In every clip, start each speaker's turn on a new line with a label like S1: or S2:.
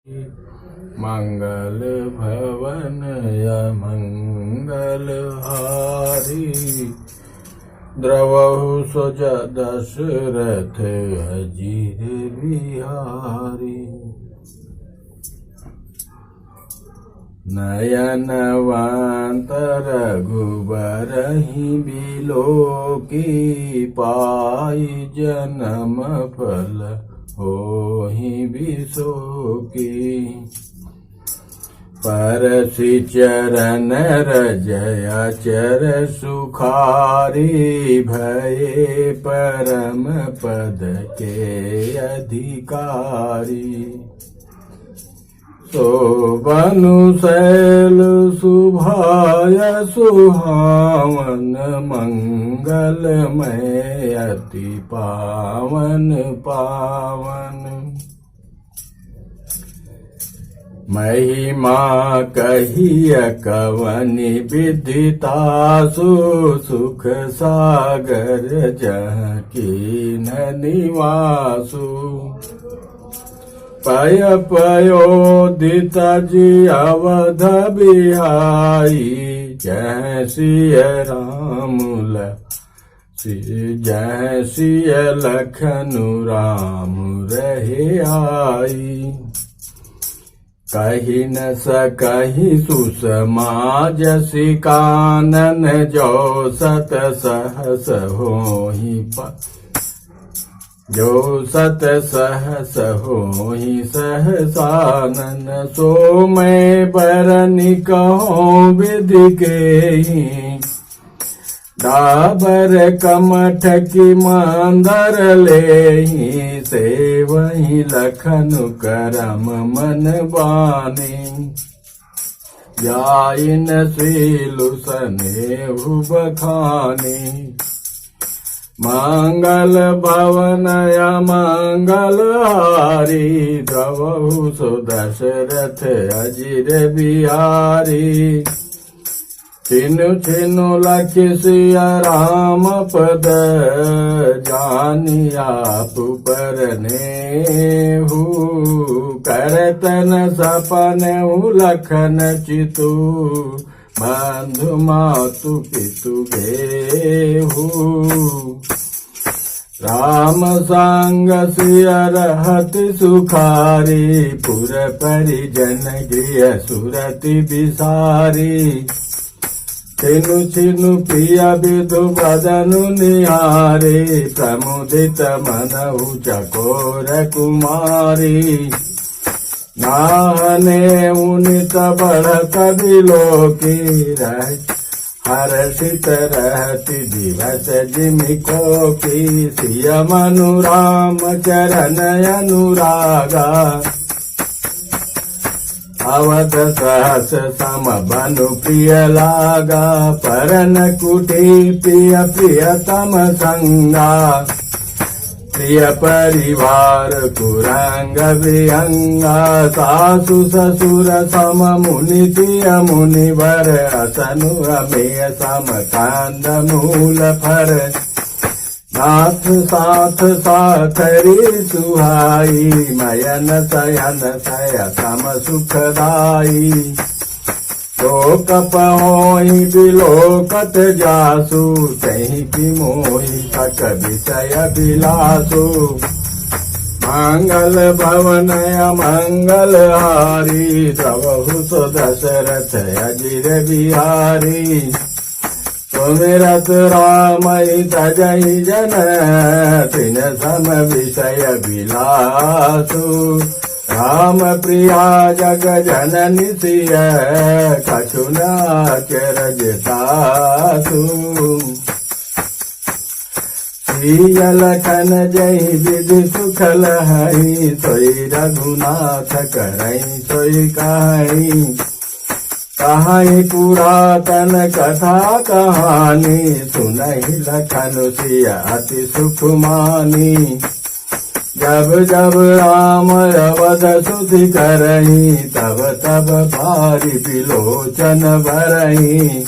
S1: मंगल भवन या मंगल हारी, द्रवहु सुज दशरथ अजीर बिहारी। नयनवंत रघुबरहि बिलोकी, पाई जन्म फल होहि बिसोकी। परसि चरण रजय चर सुखारी, भये परम पद के अधिकारी। शोभनु शैल सुभाय सुहावन, मंगलमय अति पावन पावन। महिमा कहिय कवनि विदितासु, सुख सागर जहाँ कीन निवासु। पय पयोदित जी अवध बिहाई, जय सिय राम जय सिय लखनु राम रहे आई। कही न सकहि सुषमा जसि कानन, जो सत सहस होहि जो सत सहस होहि सहसानन। सो मैं बरनि कहूँ विधि केहि, डाबर कमठ की मांदर लेहि। सेवहि लखनु करम मन बानी, जाइन सीलु सनेहु बखानी। मंगल भवन या मंगल हारी, द्रवहु सो दशरथ अजीर बिहारी। छिनु छिनु लखि सिया राम पद, जानिया परनेहु। करतन सपनेहु लखन चितु, बंधु मातु पितु गेहु। राम संग सिय रहति सुखारी, पुर परिजन गृह सुरति बिसारी। छिनु छिनु प्रिय विदु बदनु निहारे, प्रमुदित मनहु चकोर कुमारी। नाहने उनित बढ़त बिलोकी, हर्षित रहति दिवस जिमिकोकी। सिय मनु राम चरण अनुरागा, अवध सहस सम बनु प्रिय लागा। परन कुटी प्रिय प्रियतम संगा, प्रिय परिवार कुरंग विहंगा। सासु ससुर सम मुनि प्रिय मुनिवर, असनु अमेय सम कांद मूल फर। नाथ साथ साथरी सुहाई, मयन शयन सय सम सुखदाई। शोक होहि बिलोकत जासु, तहि की मोहि सक विषय बिलासु। मंगल भवन मंगल हारी, द्रवहु सो दशरथ अजीर बिहारी। सुमिरत राम तजहि जन, तिन सम विषय बिलासु। राम प्रिया जग जननि सिय, कछु न चरजतासु। सिय लखन जहि विधि सुख लहई, सोई रघुनाथ करई सोई कहई। कहाई पुरातन कथा कहानी, सुनहि लखनु सिय अति सुख मानी। जब जब राम अवध सुधि करही, तब तब भारी बिलोचन भरही।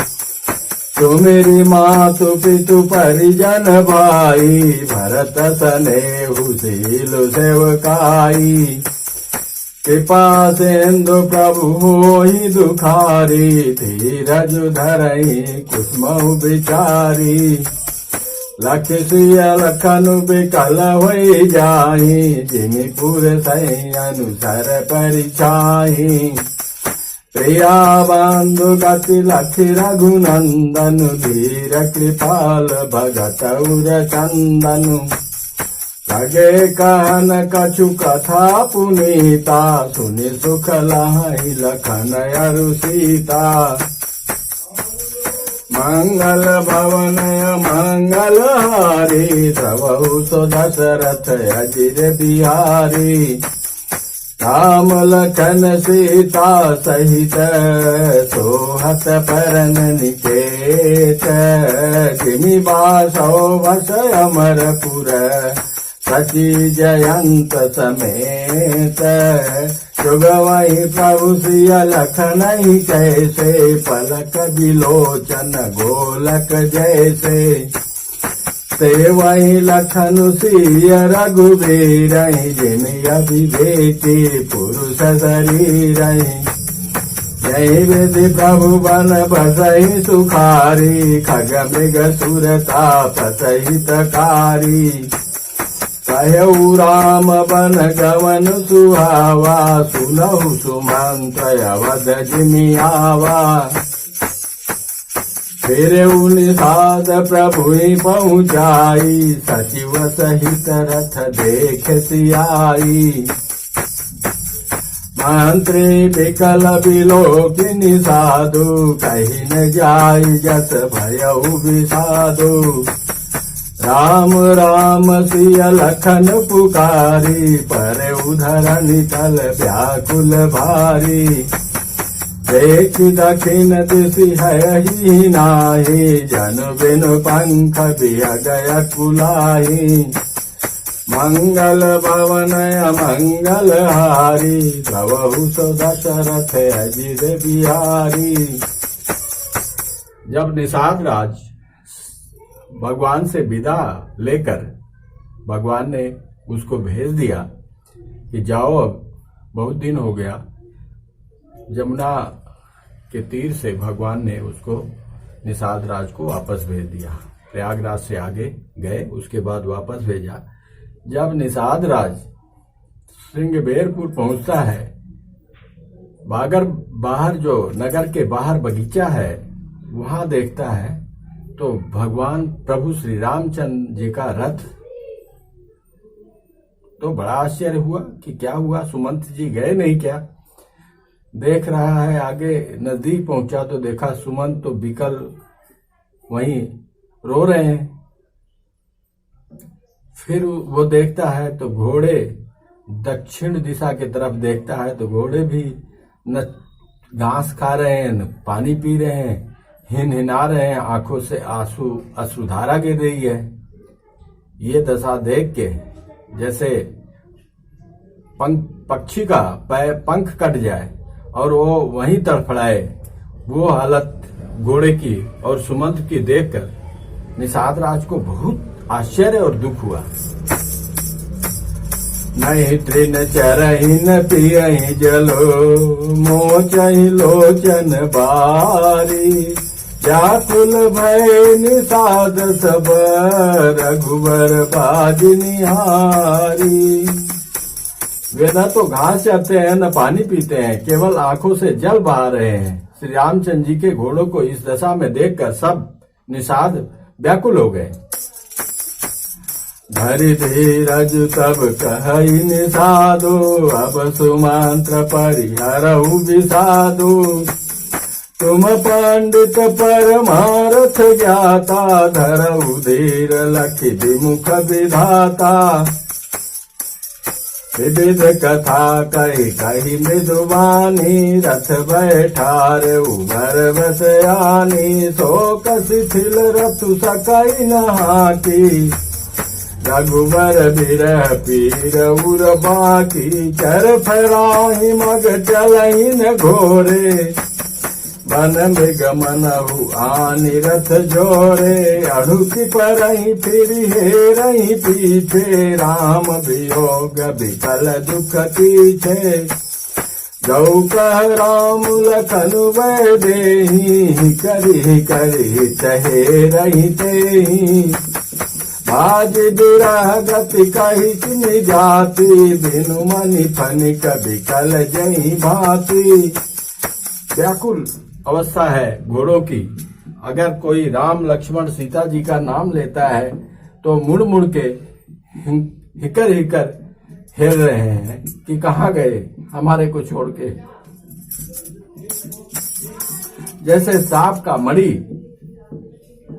S1: सुमिरि मातु पितु परिजन भाई, भरत सनेहु शील सेवकाई। कृपा सिंधु प्रभु होई दुखारी, धीरज धरई कुसुमऊ बिचारी। लख सिय लखनु बिकल होई जाई, जिमि पुर सही अनुसर परिछाई। प्रिया बंधु गति लखि रघुनंदन, धीर कृपाल भगत उर चंदनु। लगे कहन कछु कथा पुनीता, सुनि सुख लहई लखन अरु सीता। मंगल भवन मंगल हारी, प्रभु सो दशरथ अजिर बिहारी। राम लखन सीता सहित, सोहत परन निकेत। जिमि बासौ वस अमरपुर, सची जयंत समेत। जुगवहि प्रभु सिय लखन कैसे, पलक बिलोचन गोलक जैसे। सेवहि लखन सिय रघुबीर, जिमि अभिवेकी पुरुष शरीर। जय विधि प्रभु बन बसहि सुखारी, खग मृग सुर ताप सहितकारी। कहऊ राम बन गवन सुहावा, सुनहु सुमंत अवध जिमि आवा। फिर निषाद प्रभु पहुँचाई, सचिव सहित रथ देख सियाई। मंत्री बिकल बिलोकिनी साधु, कही न जाई जस भयउ विषादु। राम राम सिय लखन पुकारी, पर उधर निकल व्याकुल भारी। देख दक्षिण दिशि है ही नाही, जन बिनु पंख बिहगय कुलाही। मंगल भवन मंगल हारी, प्रभु सो दशरथ अजिर बिहारी। जब निषाद राज भगवान से विदा लेकर भगवान ने उसको भेज दिया कि जाओ, अब बहुत दिन हो गया। जमुना के तीर से भगवान ने उसको निषाद राज को वापस भेज दिया। प्रयागराज से आगे गए, उसके बाद वापस भेजा। जब निषाद राज श्रृंगबेरपुर पहुंचता है, बाहर जो नगर के बाहर बगीचा है वहां देखता है तो भगवान प्रभु श्री रामचंद्र जी का रथ। तो बड़ा आश्चर्य हुआ कि क्या हुआ, सुमंत जी गए नहीं क्या। देख रहा है, आगे नजदीक पहुंचा तो देखा सुमंत तो बिकल वहीं रो रहे हैं। फिर वो देखता है तो घोड़े दक्षिण दिशा की तरफ देखता है तो घोड़े भी न घास खा रहे हैं न पानी पी रहे हैं, हिनहिना रहे हैं, आंखों से अश्रुधारा गिर रही है। ये दशा देख के जैसे पक्षी का पंख कट जाए और वो वहीं तड़फड़ाए, वो हालत घोड़े की और सुमंत की देखकर निषाद राज को बहुत आश्चर्य और दुख हुआ। नहीं तृण चरहि न पियहि जलो, मोचहि लोचन बारी। व्याकुल भय निषाद सब, रघुबर बाज निहारी। वे न तो घास चरते हैं न पानी पीते हैं, केवल आंखों से जल बहा रहे हैं। श्री रामचंद्र जी के घोड़ों को इस दशा में देखकर सब निषाद व्याकुल हो गए। धरि धीरज तब कहई निषादो, अब सुमंत्र परिहरहु विषादो। तुम पंडित परमारथ ज्ञाता, धरहु धीर लखि विमुख विधाता। विविध कथा कही कही मृदुवानी, रथ बैठार उबर बसयानी। शोक शिथिल रथु सकई नहाकी, रघुबर बिरह पीर उर बाकी। चर फराही मग चलही न घोरे, बन मृग मनहु आनि रथ जोरे। अड़ुकी परही फिर हेरही पीछे, राम वियोग विकल दुख पीछे। जौ कह राम लखन वै देहि करि करि तहे रही तेहि भाज बिरह गति कहि किनि जाति बिनु मनि फनिक बिकल जहि भांति। व्याकुल अवस्था है घोड़ों की। अगर कोई राम लक्ष्मण सीता जी का नाम लेता है तो मुड़ मुड़ के हिकर हिकर हेल रहे हैं कि कहाँ गए हमारे को छोड़ के। जैसे सांप का मणि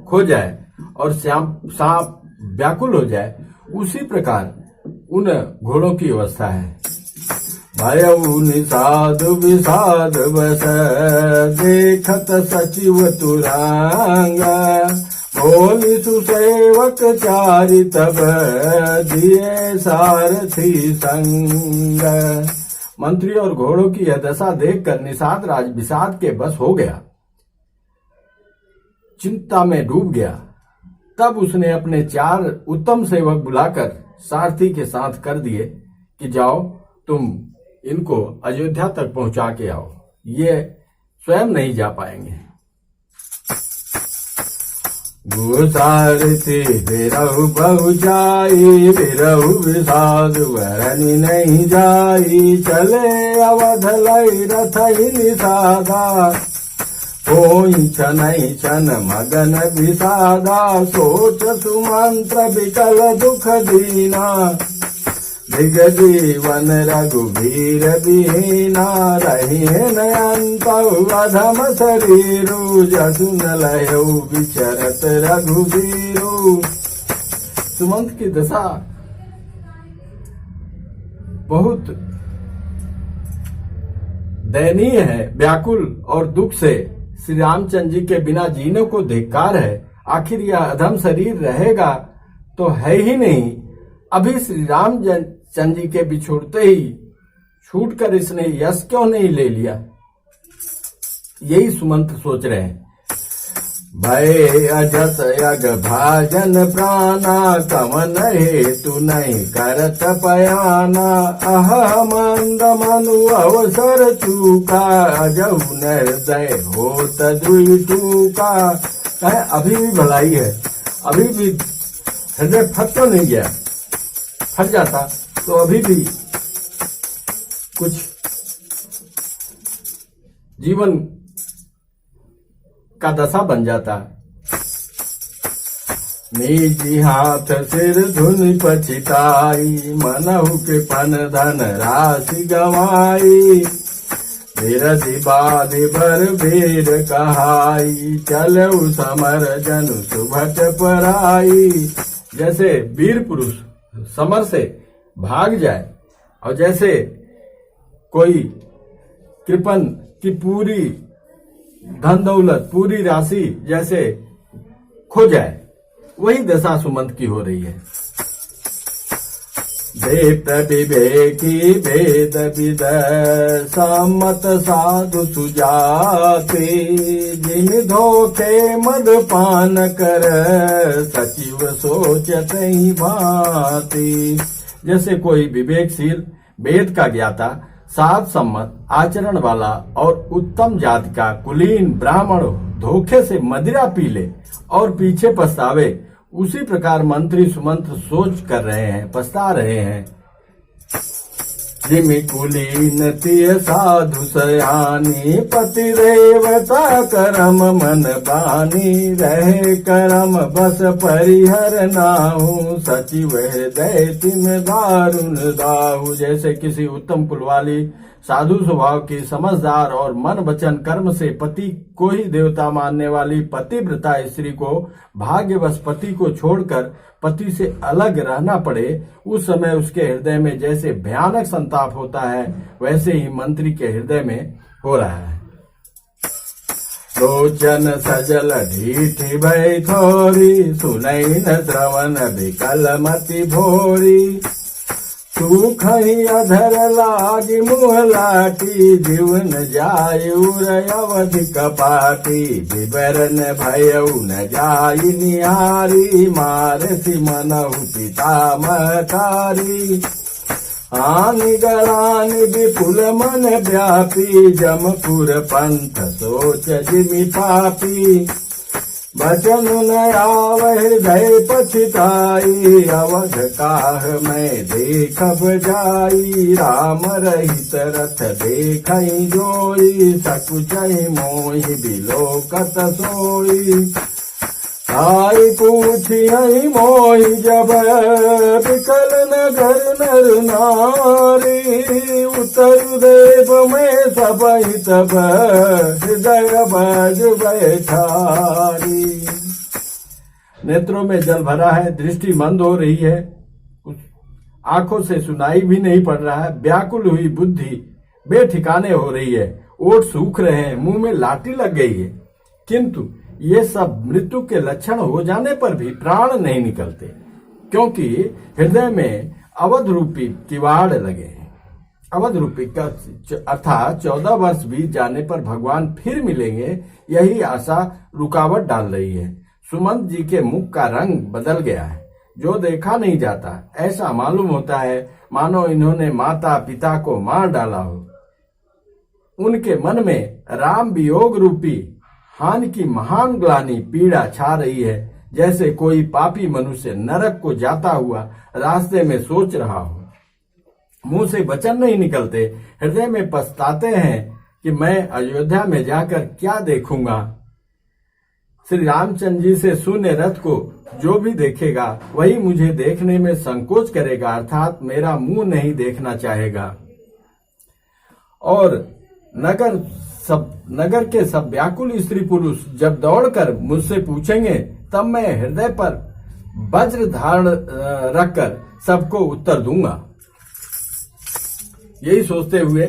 S1: खो जाए और सांप व्याकुल हो जाए, उसी प्रकार उन घोड़ों की अवस्था है। भयउ निषाद विषाद बस देखत सचिव तुरंग बोली सुसेवक चारि तब दिए सारथी संग। मंत्री और घोड़ों की यह दशा देखकर निषाद राज विषाद के बस हो गया, चिंता में डूब गया। तब उसने अपने 4 उत्तम सेवक बुलाकर सारथी के साथ कर दिए कि जाओ तुम इनको अयोध्या तक पहुंचा के आओ, ये स्वयं नहीं जा पाएंगे। सारथी बिरहु बहु जाई बिरहु विषाद वरनि नहीं जाई चले अवध लई रथ ही निषादा कोई छनई छन मगन विषादा सोच सुमंत्र विकल दुख दीना दिग जीवन रघुवीर बीना रही नयंत अधम शरीरु जसुन लयो विचरत रघुवीरु। सुमंत की दशा बहुत दयनीय है, व्याकुल और दुख से श्री रामचंद्र जी के बिना जीने को धिक्कार है। आखिर यह अधम शरीर रहेगा तो है ही नहीं, अभी श्री रामचंद्र जी के बिछुड़ते ही छूटकर इसने यश क्यों नहीं ले लिया, यही सुमंत सोच रहे हैं। भय अजस यग भाजन प्राणा कमन हेतु नहीं करत पयाना अह मंद मनु अवसर चूका अजहु निर्दय होत दुई टूका। अभी भी भलाई है, अभी भी हृदय फट तो नहीं गया, फट जाता तो अभी भी कुछ जीवन का दशा बन जाता। निजी हाथ सिर धुन पछिताई मनहु के पन धन राशि गवाई बिरधि बाधि भर बेर कहाई चलऊ समर जनु सुभट पराई। जैसे वीर पुरुष समर से भाग जाए और जैसे कोई कृपन की पूरी धन दौलत पूरी राशि जैसे खो जाए, वही दशा सुमंत की हो रही है। देव विवेकी वेद विद सम्मत साधु सुजाते जिन धोखे मद पान कर सचिव सोचत ही भांति। जैसे कोई विवेकशील वेद का ज्ञाता साध सम्मत आचरण वाला और उत्तम जाति का कुलीन ब्राह्मण धोखे से मदिरा पी ले और पीछे पछतावे, उसी प्रकार मंत्री सुमंत सोच कर रहे हैं, पछता रहे हैं। जिमि कुलीन तिय साधु सयानी पति देवता करम मन बानी रहे करम बस परिहर नाहु सचिव हृदय तिम दारुण दाहु। जैसे किसी उत्तम कुल वाली साधु स्वभाव की समझदार और मन वचन कर्म से पति को ही देवता मानने वाली पतिव्रता स्त्री को भाग्यवश पति को छोड़कर पति से अलग रहना पड़े, उस समय उसके हृदय में जैसे भयानक संताप होता है, वैसे ही मंत्री के हृदय में हो रहा है। लोचन सजल ढीठी भय थोरी सुनई न श्रवण विकल मति भोरी सुखई अधर लागी मुह लाटी जीवन जाय अवधि कपाटी विवरण भयउ न जाई निहारी मारसी मनहु पिता महतारी हानि गणानि विपुल मन व्यापी जमपुर पंथ सोच जिमि पापी बचन न आव हृदय पछताई अवध काह मैं देखब जाई राम रहित रथ देखई जोई सकुचई मोहि बिलोकत सोई आई पूछियई मोहि जब विकल नगर नर नारी उत्तर देव में सबहि तब हृदय बज बैठारी। नेत्रों में जल भरा है, दृष्टि मंद हो रही है, आंखों से सुनाई भी नहीं पड़ रहा है, व्याकुल हुई बुद्धि बेठिकाने हो रही है, ओठ सूख रहे हैं, मुंह में लाठी लग गई है, किंतु ये सब मृत्यु के लक्षण हो जाने पर भी प्राण नहीं निकलते, क्योंकि हृदय में अवध रूपी किवाड़ लगे हैं। अवध रूपी का अर्थात 14 वर्ष बीत जाने पर भगवान फिर मिलेंगे, यही आशा रुकावट डाल रही है। सुमंत जी के मुख का रंग बदल गया है, जो देखा नहीं जाता, ऐसा मालूम होता है मानो इन्होंने माता पिता को मार डाला हो। उनके मन में राम वियोग रूपी हानि की महान ग्लानि पीड़ा छा रही है, जैसे कोई पापी मनुष्य नरक को जाता हुआ रास्ते में सोच रहा हो। मुंह से वचन नहीं निकलते, हृदय में पछताते हैं कि मैं अयोध्या में जाकर क्या देखूंगा। श्री रामचंद्र जी से शून्य रथ को जो भी देखेगा वही मुझे देखने में संकोच करेगा, अर्थात मेरा मुंह नहीं देखना चाहेगा। और नगर के सब व्याकुल स्त्री पुरुष जब दौड़कर मुझसे पूछेंगे, तब मैं हृदय पर वज्र धारण रखकर सबको उत्तर दूंगा। यही सोचते हुए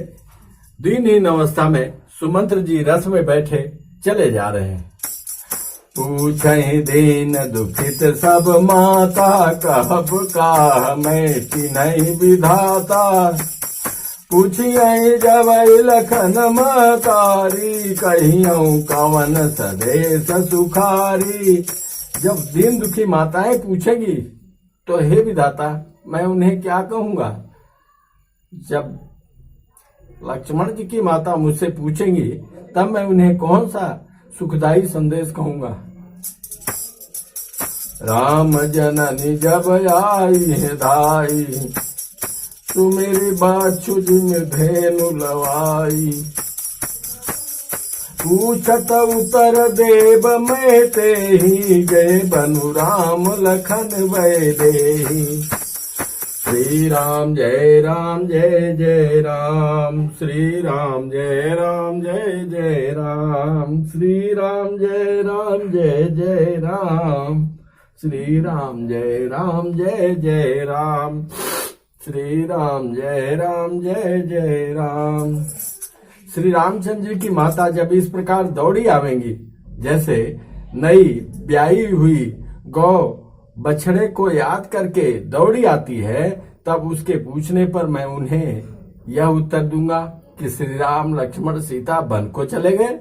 S1: दीनहीन अवस्था में सुमंत्र जी रथ में बैठे चले जा रहे हैं। पूछहि दीन दुखित सब माता, कहब काह मैं तिन्हि विधाता। पूछियहि जब लखन मतारी, कहियऊ कवन सदेश सुखारी। जब दीन दुखी माताएं पूछेगी तो हे विधाता मैं उन्हें क्या कहूंगा। जब लक्ष्मण जी की माता मुझसे पूछेंगी तब मैं उन्हें कौन सा सुखदायी संदेश कहूंगा। राम जननी जब आई है धाई, तू मेरी बाछुज में धेनु लवाई। पूछत उतर देव मैं ते ही, गए बनु राम लखन वै देहि। श्री राम जय जय राम, श्री राम जय जय राम, श्री राम जय जय राम, श्री राम जय जय राम, श्री राम जय राम। श्री रामचंद्र जी की माता जब इस प्रकार दौड़ी आवेंगी, जैसे नई ब्याई हुई गौ बछड़े को याद करके दौड़ी आती है, तब उसके पूछने पर मैं उन्हें यह उत्तर दूंगा कि श्री राम लक्ष्मण सीता वन को चले गए।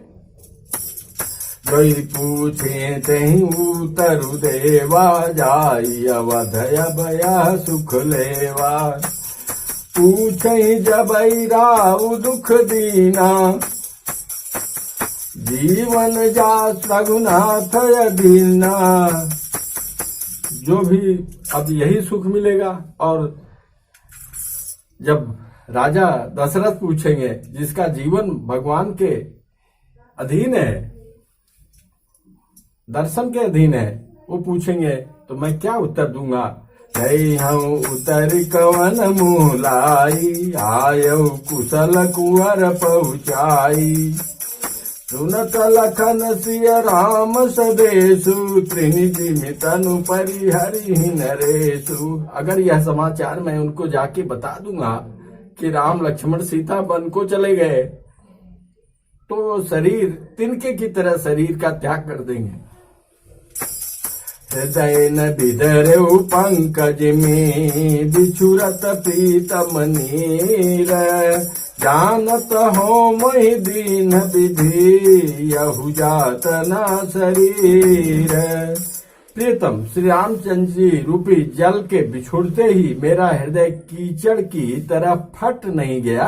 S1: गई पूछे तेहि उतरु देवा, जाई अवधय भया सुख लेवा। पूछहि जबई राउ दुख दीना, जीवन जास रघुनाथ अधीना। जो भी अब यही सुख मिलेगा। और जब राजा दशरथ पूछेंगे, जिसका जीवन भगवान के अधीन है, दर्शन के अधीन है, वो पूछेंगे तो मैं क्या उत्तर दूंगा। जय हूँ उतर कवन मुलाई, आयऊ कुशल कुंवर पहुँचाई। सुनत लखन सिय राम सदेशु, त्रिनिधि मितनु परिहरि नरेशु। अगर यह समाचार मैं उनको जाके बता दूंगा कि राम लक्ष्मण सीता वन को चले गए, तो शरीर तिनके की तरह शरीर का त्याग कर देंगे। हृदय न बिधरऊ पंकज में, बिछुरत प्रीतम नीर। जानत हो मोहि दीन विधि, यहु जात न शरीर। प्रियतम श्री रामचंद्र जी रूपी जल के बिछुड़ते ही मेरा हृदय कीचड़ की तरह फट नहीं गया।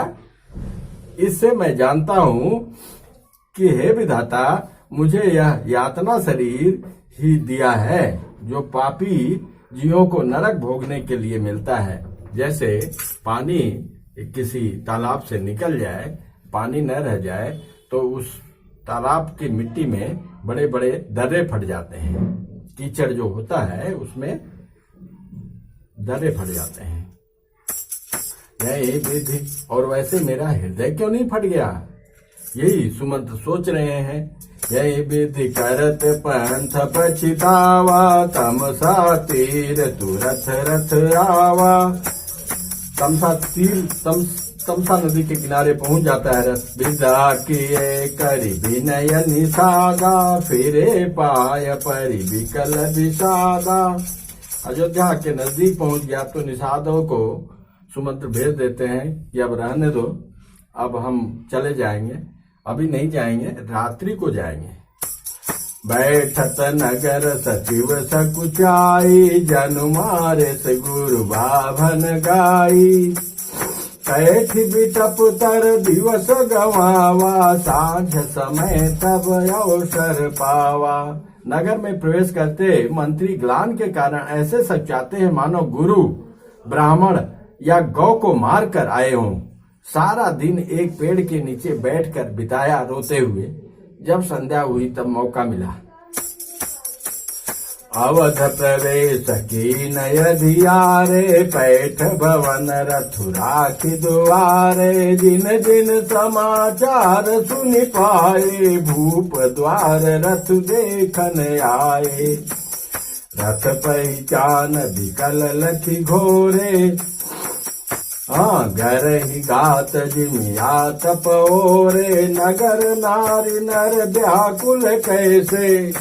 S1: इससे मैं जानता हूं कि हे विधाता, मुझे यह यातना शरीर ही दिया है जो पापी जीवों को नरक भोगने के लिए मिलता है। जैसे पानी किसी तालाब से निकल जाए, पानी न रह जाए तो उस तालाब की मिट्टी में बड़े बड़े दर्रे फट जाते हैं, कीचड़ जो होता है उसमें दर्रे फट जाते हैं। यही विधि, और वैसे मेरा हृदय क्यों नहीं फट गया, यही सुमंत्र सोच रहे हैं। यही विधि करत पंथ पछितावा, तमसा तीर तुरथ रथ आवा। तमसा नदी के किनारे पहुंच जाता है रथ। विदा किए करि विनय निषादा, फिरे पाय परि विकल विषादा। अयोध्या के नजदीक पहुंच गया तो निषादों को सुमंत्र भेज देते हैं कि अब रहने दो, अब हम चले जाएंगे, अभी नहीं जाएंगे, रात्रि को जाएंगे। बैठत नगर सचिव सकुचाई, जनु मारे से गुरु बाभन गाई। कैठ बिटप तर दिवस गवावा, साँझ समय तब अवसर पावा। नगर में प्रवेश करते मंत्री ग्लान के कारण ऐसे सचाते हैं मानो गुरु ब्राह्मण या गौ को मार कर आए हों। सारा दिन एक पेड़ के नीचे बैठकर बिताया रोते हुए। जब संध्या हुई तब मौका मिला। अवध प्रवेश की नय धियारे, पैठ भवन रथुरा की दुआरे। जिन जिन समाचार सुनि पाए, भूप द्वार रथ देखन आए। रथ पहचान विकल लखी घोरे, घर ही गात जिमिया तपोरे। नगर नारी नर व्याकुल कैसे,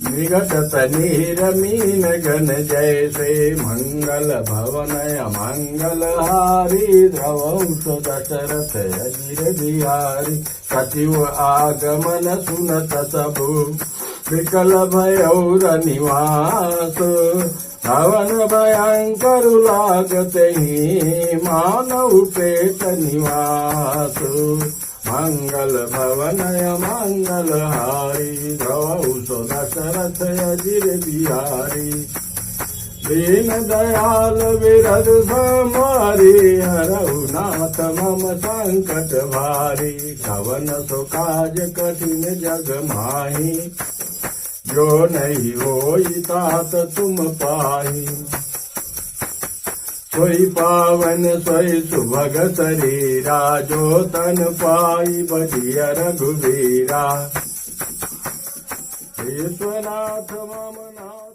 S1: विगत नीर मीन गन जैसे। मंगल भवन अमंगल हारी, द्रवंश दशरथ अजिर बिहारी। सचिव आगमन सुनत सबु, विकल भयौर निवास। भवन भयंकर लागते ही, मानव पेट निवास। मंगल भवन मंगल हारी, द्रवंश दशरथ अजिर बिहारी। दीन दयाल विरद समारी, हरहु नाथ मम संकट भारी। कवन सो काज कठिन जग माही, जो नहीं होई तात तुम पाही। सोई पावन सोई सुभग शरीरा, जो तन पाई बजिया रघुवीरा। विश्वनाथ मम नाम।